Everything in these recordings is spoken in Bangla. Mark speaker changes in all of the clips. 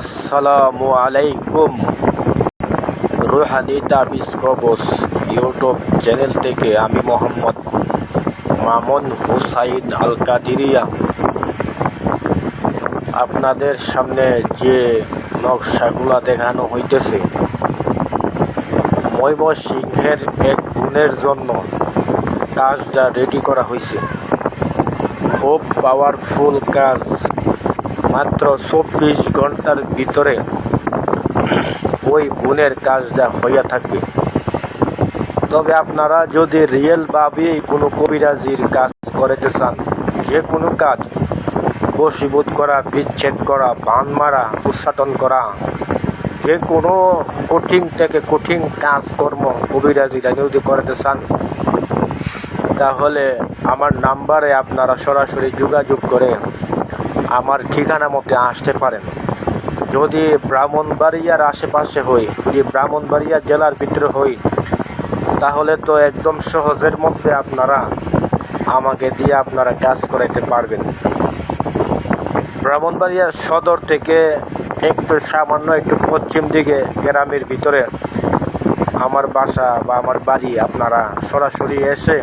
Speaker 1: আসসালামু আলাইকুম। রুহানি তাবিজ কবজ ইউটিউব চ্যানেল থেকে আমি মোহাম্মদ মামুন হুসাইন আল কাদিরিয়া আপনাদের সামনে যে নকশাগুলা দেখানো হইতেছে, ময়মনসিংহের এক বোনের জন্য কাজটা রেডি করা হয়েছে। খুব পাওয়ারফুল কাজ, মাত্র 24 ঘন্টার ভিতরে ওই বোনের কাজটা হইয়া থাকবে। তবে আপনারা যদি রিয়েলভাবে কোনো কবিরাজির কাজ করতে চান, যে কোনো কাজ, বশীভূত করা, বিচ্ছেদ করা, বান মারা, উচ্চাটন করা, যে কোনো কঠিন থেকে কঠিন কাজকর্ম কবিরাজিরা যদি করতে চান, তাহলে আমার নাম্বারে আপনারা সরাসরি যোগাযোগ করে আমার ঠিকানা মতে আসতে পারেন। যদি ব্রাহ্মণবাড়িয়ার আশেপাশে হই, যদি ব্রাহ্মণবাড়িয়া জেলার ভিতরে হই, তাহলে তো একদম সহজের মধ্যে আপনারা আমাকে দিয়ে আপনারা কাজ করাইতে পারবেন। ব্রাহ্মণবাড়িয়া সদর থেকে একটু সামান্য একটু পশ্চিম দিকে গ্রামের ভিতরে আমার বাসা বা আমার বাড়ি। আপনারা সরাসরি এসে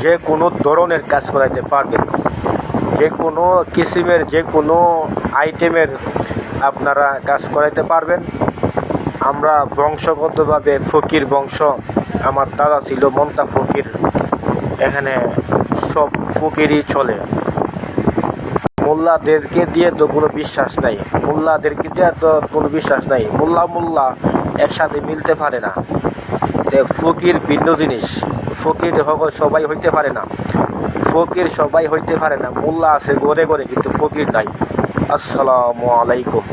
Speaker 1: যে কোনো ধরনের কাজ করাইতে পারবেন, যে কোনো কিসিমের যে কোনো আইটেমের আপনারা কাজ করাইতে পারবেন। আমরা বংশগতভাবে ফকির বংশ, আমার দাদা ছিল মন্তা ফকির, এখানে সব ফকিরই চলে। মোল্লাদেরকে দিয়ে তো কোনো বিশ্বাস নাই, মোল্লাদেরকে দিয়ে তো কোনো বিশ্বাস নাই। মোল্লা একসাথে মিলতে পারে না। ফকির ভিন্ন জিনিস, ফকির সবাই হইতে পারে না, ফকির সবাই হইতে পারে না। মোল্লা আছে ঘরে ঘরে, কিন্তু ফকির নাই। আসসালামু আলাইকুম।